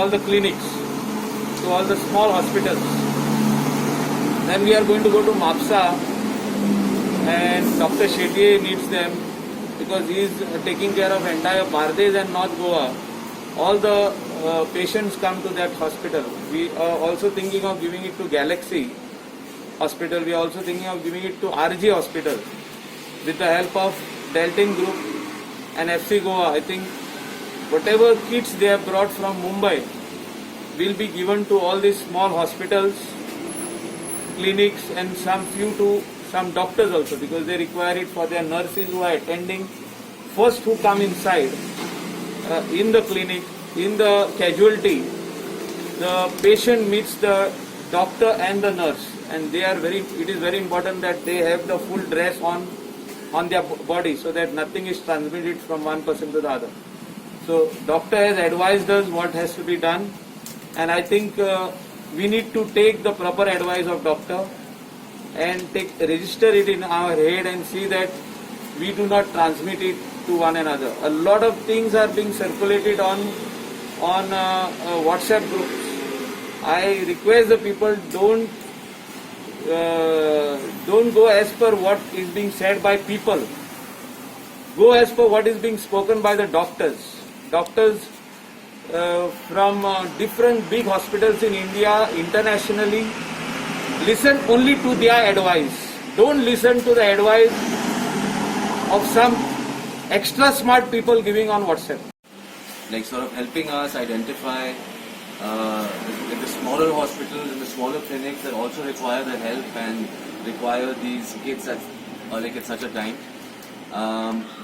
all the clinics, to all the small hospitals. Then we are going to go to Mapsa, and Dr. Shetye needs them because he is taking care of entire Bardez and North Goa. All the patients come to that hospital. We are also thinking of giving it to Galaxy Hospital. We are also thinking of giving it to RG Hospital with the help of Deltin Group and FC Goa. I think whatever kits they have brought from Mumbai will be given to all these small hospitals, clinics, and some doctors also, because they require it for their nurses who are attending first, who come inside in the clinic, in the casualty. The patient meets the doctor and the nurse, and it is very important that they have the full dress on their body so that nothing is transmitted from one person to the other. So doctor has advised us what has to be done, and I think we need to take the proper advice of doctor and register it in our head and see that we do not transmit it to one another. A lot of things are being circulated on WhatsApp groups. I request the people don't go as per what is being said by people. Go as per what is being spoken by the doctors. Doctors from different big hospitals in India, internationally, listen only to their advice. Don't listen to the advice of some extra smart people giving on WhatsApp. Like sort of helping us identify the smaller hospitals and the smaller clinics that also require the help and require these kits at such a time.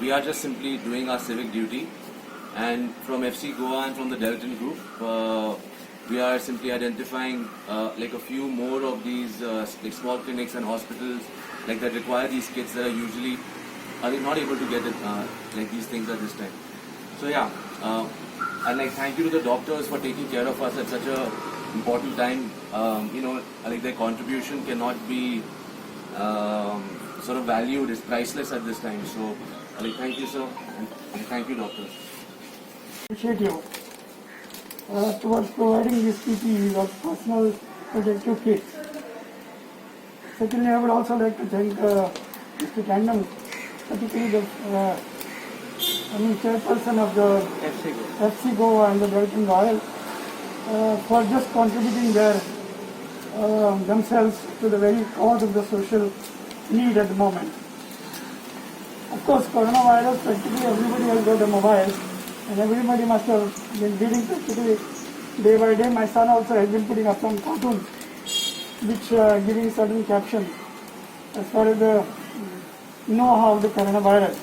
We are just simply doing our civic duty, and from FC Goa and from the Deltin Group, we are simply identifying a few more of these small clinics and hospitals that require these kits that are usually not able to get it, these things at this time. So yeah, and thank you to the doctors for taking care of us at such a important time. Their contribution cannot be sort of valued, is priceless at this time. So thank you, sir, and thank you, doctors. Initiative towards providing these PPEs or personal protective kits. Secondly, I would also like to thank Mr. Tandem, particularly the chairperson of the FC Goa and the Deltin Royal, for just contributing themselves to the very cause of the social need at the moment. Of course, coronavirus, practically everybody has got a mobile, and everybody must have been reading practically day by day. My son also has been putting up some cartoons which giving certain captions as far as the know-how of the coronavirus.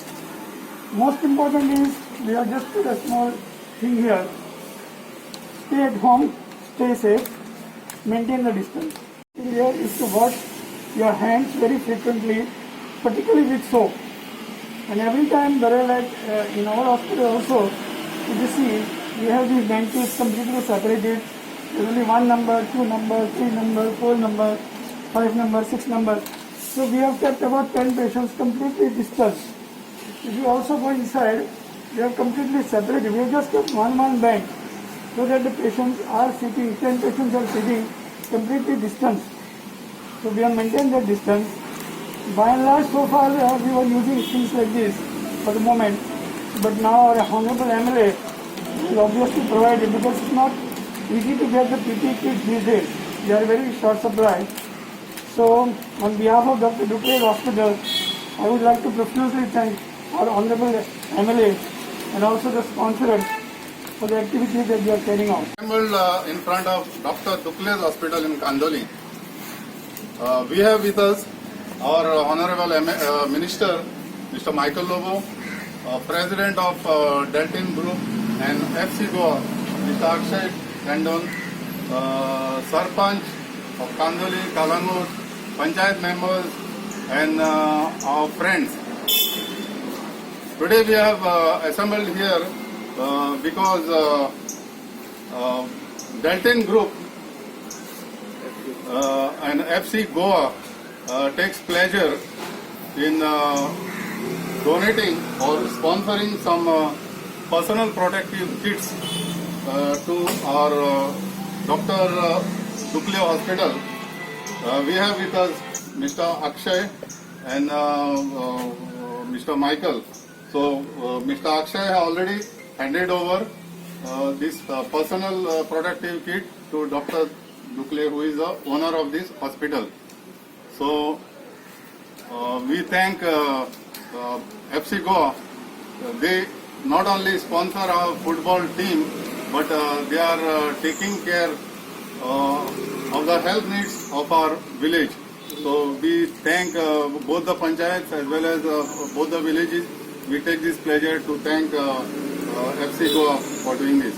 Most important is, we have just put a small thing here: stay at home, stay safe, maintain the distance. Here is to wash your hands very frequently, particularly with soap. And every time there are in our hospital also, if you see, we have these benches completely separated. There is only 1 number, 2 number, 3 number, 4 number, 5 number, 6 number. So we have kept about 10 patients completely distanced. If you also go inside, we have completely separated. We have just kept one bench so that the patients are sitting, 10 patients are sitting completely distanced. So we have maintained that distance. By and large, so far we were using things like this for the moment. But now our Honorable MLA will obviously provide it, because it's not easy to get the PPE kits these days. They are very short supply. So on behalf of Dr. Duclair Hospital, I would like to profusely thank our Honorable MLA and also the sponsors for the activities that they are carrying out. Assembled in front of Dr. Duclair Hospital in Kandoli. We have with us our Honorable Minister, Mr. Michael Lobo, President of Deltin Group and FC Goa, Mr. Akshay Tandon, Sarpanch of Kandoli, Kalanur, Panchayat members, and our friends. Today we have assembled here because Deltin Group and FC Goa takes pleasure in donating or sponsoring some personal protective kits to our Dr. Dukle Hospital. We have with us Mr. Akshay and Mr. Michael. So Mr. Akshay has already handed over this personal protective kit to Dr. Dukle, who is the owner of this hospital. So we thank FC Goa. They not only sponsor our football team, but they are taking care of the health needs of our village. So we thank both the panchayats as well as both the villages. We take this pleasure to thank FC Goa for doing this.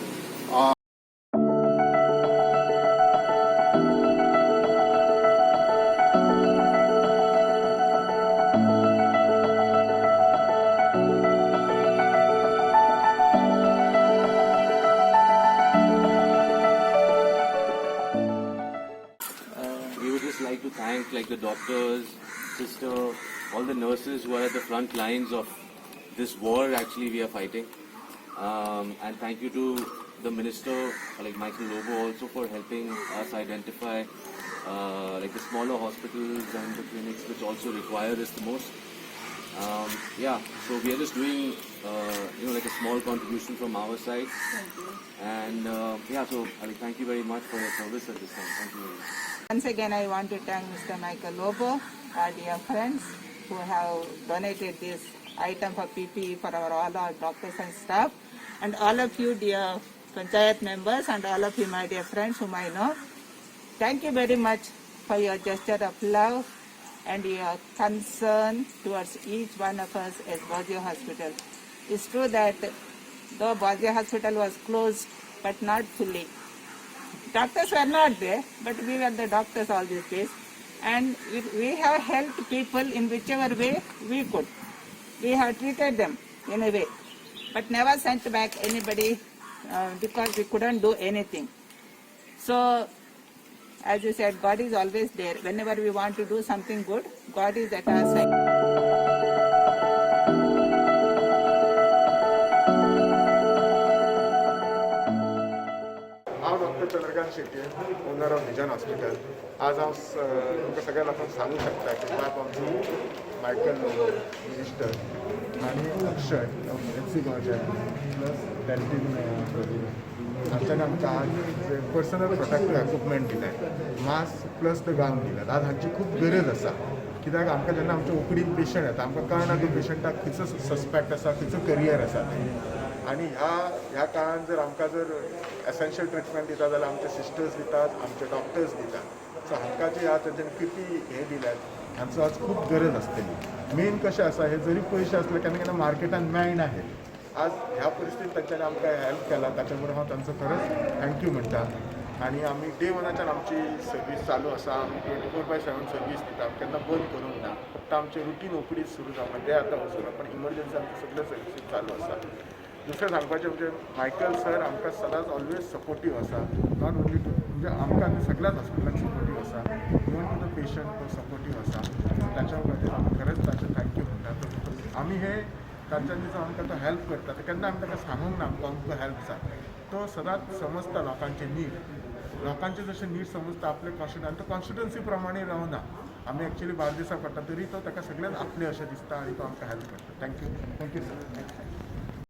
We would just like to thank the doctors, sister, all the nurses who are at the front lines of this war actually we are fighting. And thank you to the minister like Michael Lobo also for helping us identify the smaller hospitals and the clinics which also require this the most. So we are just doing a small contribution from our side. And so thank you very much for your service at this time. Thank you very much. Once again, I want to thank Mr. Michael Lobo, our dear friends who have donated this item for PPE for all our doctors and staff, and all of you dear Panchayat members and all of you my dear friends whom I know. Thank you very much for your gesture of love and your concern towards each one of us at Bozio Hospital. It's true that though Bozio Hospital was closed, but not fully. Doctors were not there, but we were the doctors all these days. And we have helped people in whichever way we could. We have treated them in a way, but never sent back anybody because we couldn't do anything. So, as you said, God is always there. Whenever we want to do something good, God is at our side. हांव doctor Chandrakant Shetye owner of vision hospital. आज हांव तुमकां सगळ्या लोकांक सांगूंक शकता की बाब आमचो मायकल लोबो मिनिस्टर आनी अक्षय FC गोवाचे प्लस डॅल्टीन हांच्यानी आमकां आज पर्सनल प्रोटेक्टीव इक्विपमेंट दिले, मास्क प्लस द गावन दिल्यात. आज हांची खूब गरज आसा, कित्याक आमकां जेन्ना आमच्या ओपीडीन पेशंट येता आमकां कळना की पेशंटाक खंयचो सस्पेक्ट आसा, खंयचो करियर आसा. आणि ह्या काळात जर आमकां जर एसेन्शियल ट्रिटमेंट दिता जाल्यार आमचे सिस्टर्स दितात, आमचे डॉक्टर्स दितात. सो हांकां जे आज तेंच्यांनी किती हे दिल्यात हांचो आज खूब गरज आसतली. मेन कशें आसा, हे जरी पयशे असले केन्ना केन्ना मार्केटान मेळना. हे आज ह्या परिस्थितीत तेंच्यांनी आमकां हेल्प केला, ताच्या मुळे हांव तांचो खरंच थँक्यू म्हणटा. आणि आमी डे वनाच्यान आमची सर्वीस चालू आसा. आमी 24/7 सर्वीस दिता, केन्ना बंद करूंक ना. फक्त आमचे रुटीन ओपीडी सुरू जावं ते आतां वचूना, पण इमर्जन्सी आमचे सगळे सर्विसीस चालू आसा. दुसरें सांगपाचें म्हणजे मायकल सर आमकां सदांच ऑलवेज सपोर्टीव आसा. नॉट ओन्ली टू म्हणजे आमकां आनी सगळ्याच हॉस्पिटलाक सपोर्टीव आसा. इवन टू द पेशंट तो सपोर्टीव आसा. ताच्या खातीर आमी खरेंच ताचें थँक्यू म्हणटा. आमी हे तांच्यांनी जो आमकां तो हेल्प करता ते केन्ना आमी ताका सांगूंक ना आमकां हेल्प जाय. तो सदांच समजता लोकांचे नीड, लोकांचे जशे नीड समजता आपले कॉन्स्टिट्युएंसी, तो कॉन्स्टिट्युएंसी प्रमाणे रावना. आमी एक्चुअली बार्देसा पडटा तरी तो ताका सगळ्यात आपले अशें दिसता आनी तो आमकां हेल्प करता. Thank you sir.